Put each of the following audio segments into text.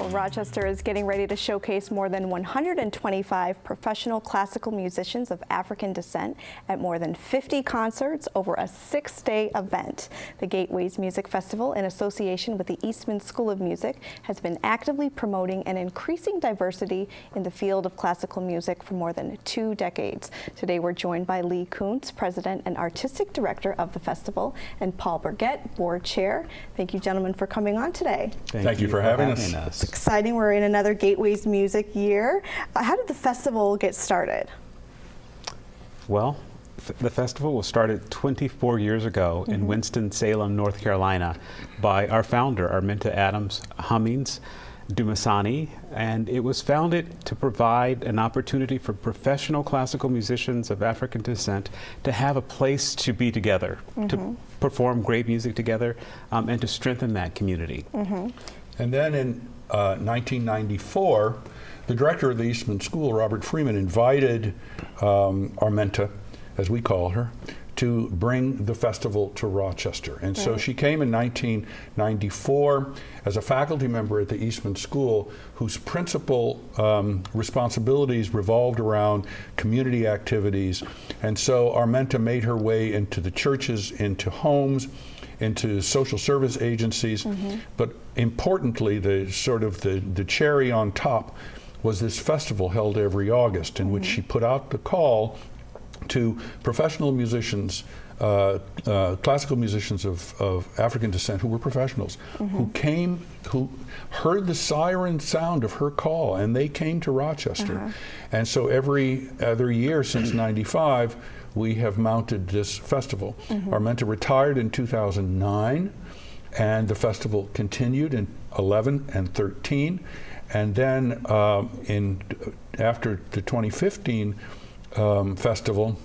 Well, Rochester is getting ready to showcase more than 125 professional classical musicians of African descent at more than 50 concerts over a 6-day event. The Gateways Music Festival, in association with the Eastman School of Music, has been actively promoting and increasing diversity in the field of classical music for more than 2 decades. Today we're joined by Koonce, President and Artistic Director of the festival, and Paul Burgett, Board Chair. Thank you, gentlemen, for coming on today. Thank you for having us. It's exciting. We're in another Gateways Music year. How did the festival get started? Well, the festival was started 24 years ago in Winston-Salem, North Carolina, by our founder, Arminta Adams Hummings Dumasani, and it was founded to provide an opportunity for professional classical musicians of African descent to have a place to be together, to perform great music together, and to strengthen that community. And then in 1994, the director of the Eastman School, Robert Freeman, invited Arminta, as we call her, to bring the festival to Rochester. And so she came in 1994 as a faculty member at the Eastman School, whose principal responsibilities revolved around community activities. And so Arminta made her way into the churches, into homes, into social service agencies, but importantly, the cherry on top was this festival held every August, in which she put out the call to professional musicians, classical musicians of African descent who were professionals, who heard the siren sound of her call, and they came to Rochester. And so every other year since '95, we have mounted this festival. Arminta retired in 2009, and the festival continued in 11 and 13. And then after the 2015 festival,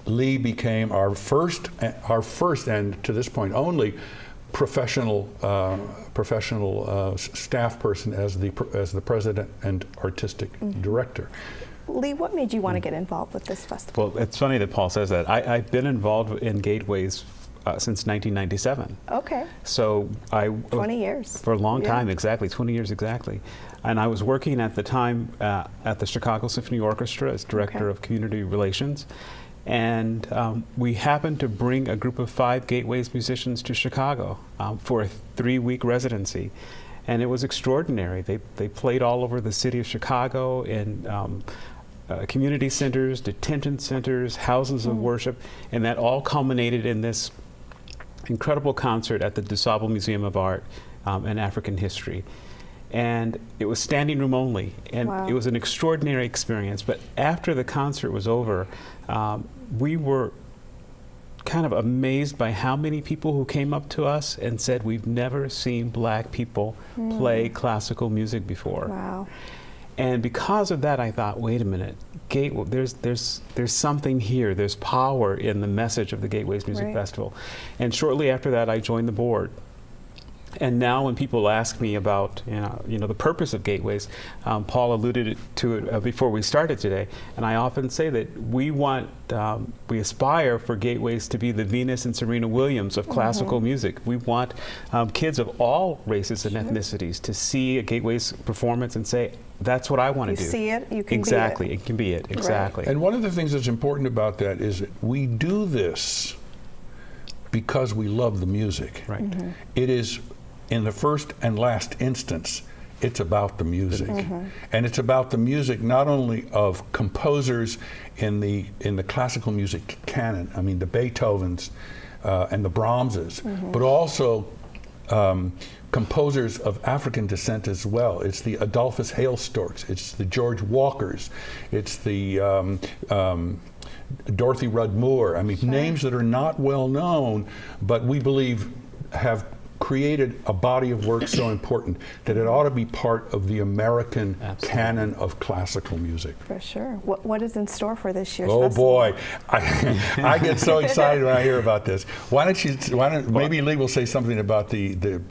Lee became our first and to this point only professional staff person as the president and artistic director. Lee, what made you want to get involved with this festival? Well, it's funny that Paul says that. I've been involved in Gateways since 1997. Okay. So 20 years. For a long time, exactly, 20 years exactly. And I was working at the time at the Chicago Symphony Orchestra as Director of Community Relations. And we happened to bring a group of 5 Gateways musicians to Chicago for a 3-week residency. And it was extraordinary. They played all over the city of Chicago in community centers, detention centers, houses of worship, and that all culminated in this incredible concert at the DuSable Museum of Art and African History. And it was standing room only, and it was an extraordinary experience. But after the concert was over, we were kind of amazed by how many people who came up to us and said, "We've never seen black people play classical music before." Wow. And because of that, I thought, wait a minute, there's something here. There's power in the message of the Gateways Music Festival. And shortly after that, I joined the board. And now when people ask me about the purpose of Gateways, Paul alluded to it before we started today, and I often say that we aspire for Gateways to be the Venus and Serena Williams of classical music. We want kids of all races and ethnicities to see a Gateways performance and say, that's what I want to do. You see it, you can exactly, be it. It can be it, exactly. And one of the things that's important about that is that we do this because we love the music. It is, in the first and last instance, it's about the music. And it's about the music not only of composers in the classical music canon, I mean the Beethovens and the Brahmses, but also composers of African descent as well. It's the Adolphus Hailstorks, it's the George Walkers, it's the Dorothy Rudd Moore. I mean, names that are not well known, but we believe have created a body of work so important that it ought to be part of the American canon of classical music. For sure. What is in store for this year's festival? boy, I get so excited when I hear about this. Maybe Lee will say something about the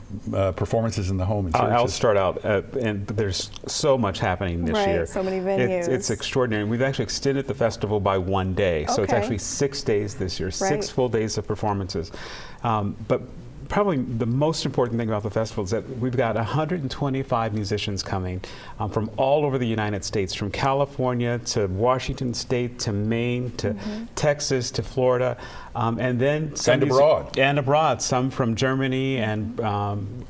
performances in the home and churches. I'll start out, and there's so much happening this year. So many venues. It's extraordinary. We've actually extended the festival by 1 day, so it's actually 6 days this year, 6 full days of performances. But probably the most important thing about the festival is that we've got 125 musicians coming from all over the United States, from California to Washington State to Maine to Texas to Florida, and then some abroad, some from Germany and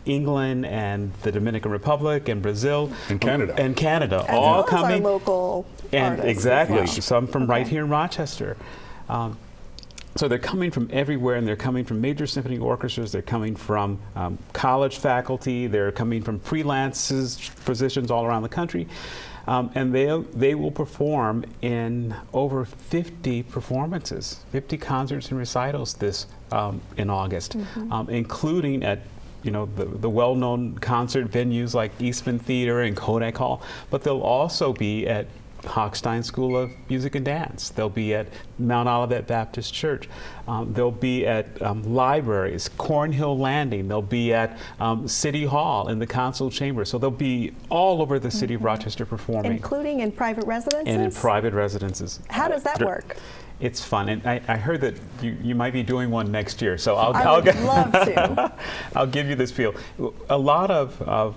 England and the Dominican Republic and Brazil and Canada, as all well coming. As our local and artists exactly, as well. some from right here in Rochester. So they're coming from everywhere, and they're coming from major symphony orchestras. They're coming from college faculty. They're coming from freelance positions all around the country. And they will perform in over 50 performances, 50 concerts and recitals in August, including at the well-known concert venues like Eastman Theater and Kodak Hall. But they'll also be at Hochstein School of Music and Dance. They'll be at Mount Olivet Baptist Church. They'll be at libraries, Cornhill Landing. They'll be at City Hall in the Council Chamber. So they'll be all over the city of Rochester performing. Including in private residences? And in private residences. How does that work? It's fun, and I heard that you might be doing one next year, so I would love to. I'll give you this feel. A lot of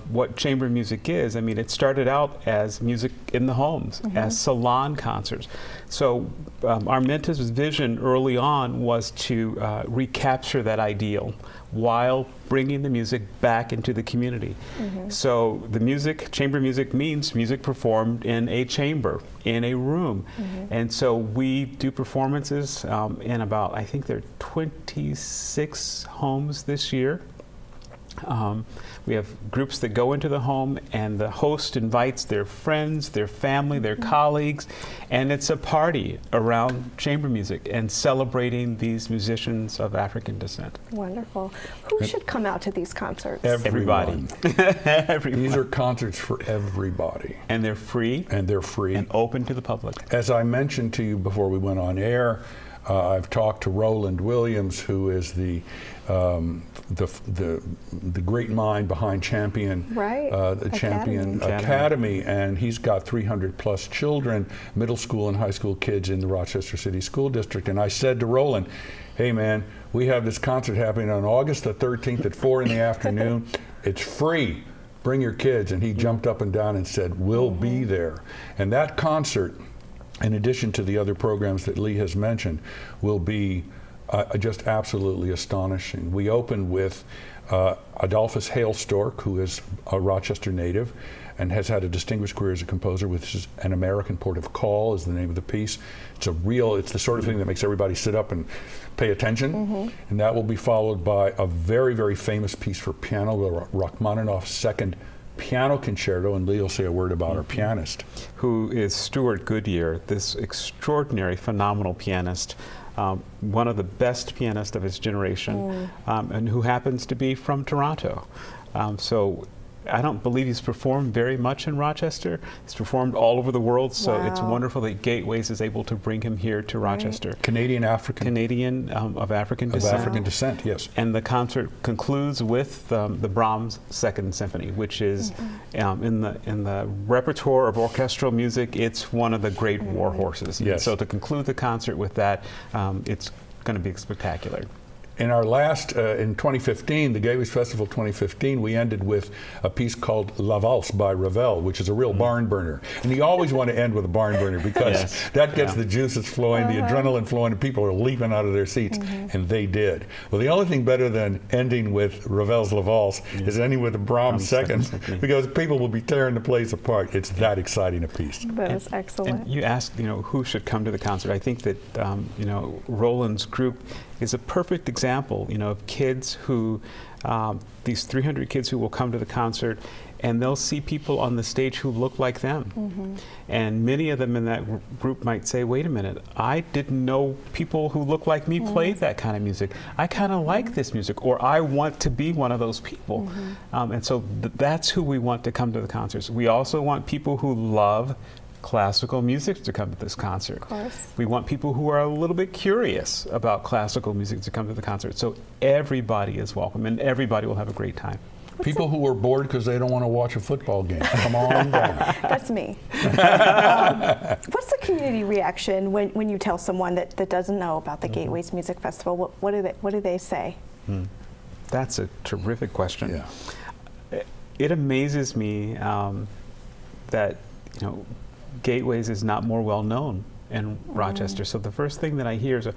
what chamber music is, I mean, it started out as music in the homes, as salon concerts. So Armenta's vision early on was to recapture that ideal while bringing the music back into the community. So the chamber music means music performed in a chamber, in a room. And so we do performances in about, I think there are 26 homes this year. We have groups that go into the home, and the host invites their friends, their family, their colleagues, and it's a party around chamber music and celebrating these musicians of African descent. Wonderful. Who should come out to these concerts? Everybody. Everyone. These are concerts for everybody. And they're free. And they're free. And open to the public. As I mentioned to you before we went on air, I've talked to Roland Williams, who is the great mind behind Champion, the Champion Academy, and he's got 300 plus children, middle school and high school kids in the Rochester City School District. And I said to Roland, hey man, we have this concert happening on August the 13th at 4 in the afternoon. It's free. Bring your kids. And he jumped up and down and said, we'll be there. And that concert, in addition to the other programs that Lee has mentioned, will be just absolutely astonishing. We open with Adolphus Hailstork, who is a Rochester native and has had a distinguished career as a composer, which is An American Port of Call is the name of the piece. It's the sort of thing that makes everybody sit up and pay attention. And that will be followed by a very, very famous piece for piano, Rachmaninoff's Second Piano Concerto, and Lee will say a word about our pianist. Who is Stuart Goodyear, this extraordinary, phenomenal pianist, one of the best pianists of his generation, and who happens to be from Toronto. So I don't believe he's performed very much in Rochester. He's performed all over the world, so it's wonderful that Gateways is able to bring him here to Rochester. Canadian of African descent. Of African descent, yes. And the concert concludes with the Brahms Second Symphony, which is in the repertoire of orchestral music. It's one of the great war horses. Yes. And so to conclude the concert with that, it's going to be spectacular. In our last, in 2015, the Gateways Festival 2015, we ended with a piece called La Valse by Ravel, which is a real barn burner. And you always want to end with a barn burner because that gets the juices flowing, the adrenaline flowing, and people are leaping out of their seats, and they did. Well, the only thing better than ending with Ravel's La Valse is ending with the Brahms Second, because people will be tearing the place apart. It's that exciting a piece. That is excellent. And you asked, who should come to the concert. I think that, Roland's group is a perfect example, of kids who, these 300 kids who will come to the concert, and they'll see people on the stage who look like them. And many of them in that group might say, wait a minute, I didn't know people who look like me played that kind of music. I kind of like this music, or I want to be one of those people. And so that's who we want to come to the concerts. We also want people who love classical music to come to this concert. Of course. We want people who are a little bit curious about classical music to come to the concert. So everybody is welcome, and everybody will have a great time. People who are bored because they don't want to watch a football game, come on down. That's me. What's the community reaction when you tell someone that doesn't know about the Gateways Music Festival? What do they say? That's a terrific question. Yeah. It amazes me that, you know, Gateways is not more well known in Rochester. So the first thing that I hear is,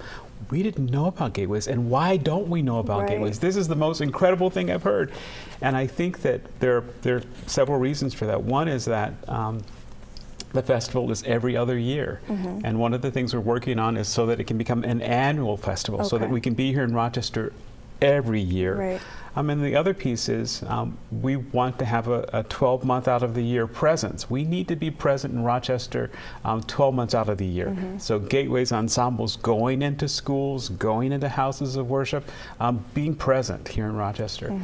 we didn't know about Gateways, and why don't we know about Gateways? This is the most incredible thing I've heard. And I think that there are several reasons for that. One is that the festival is every other year. And one of the things we're working on is so that it can become an annual festival, so that we can be here in Rochester every year. And the other piece is we want to have a 12-month out of the year presence. We need to be present in Rochester 12 months out of the year. So Gateways ensembles going into schools, going into houses of worship, being present here in Rochester.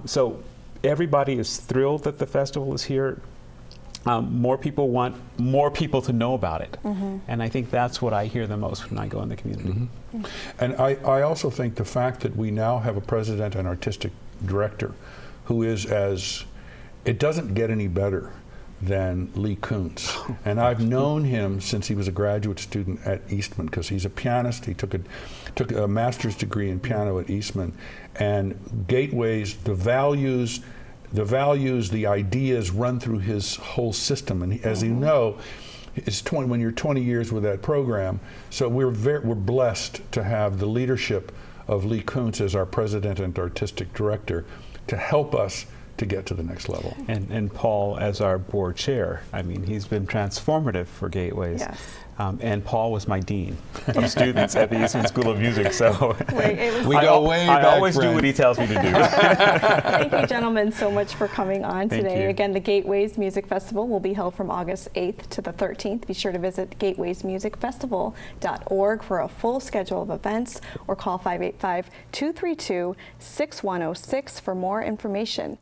So everybody is thrilled that the festival is here. More people want more people to know about it. And I think that's what I hear the most when I go in the community. And I also think the fact that we now have a president and artistic director who is it doesn't get any better than Lee Koonce. And I've known him since he was a graduate student at Eastman, because he's a pianist. He took a master's degree in piano at Eastman. And Gateways, the values, the ideas run through his whole system. And as you know, when you're 20 years with that program, so we're blessed to have the leadership of Lee Koonce as our president and artistic director to help us to get to the next level. And Paul as our board chair. I mean, he's been transformative for Gateways. And Paul was my dean of students at the Eastman School of Music, so we go way back. I always do what he tells me to do. Thank you, gentlemen, so much for coming on today. Again, the Gateways Music Festival will be held from August 8th to the 13th. Be sure to visit gatewaysmusicfestival.org for a full schedule of events, or call 585-232-6106 for more information.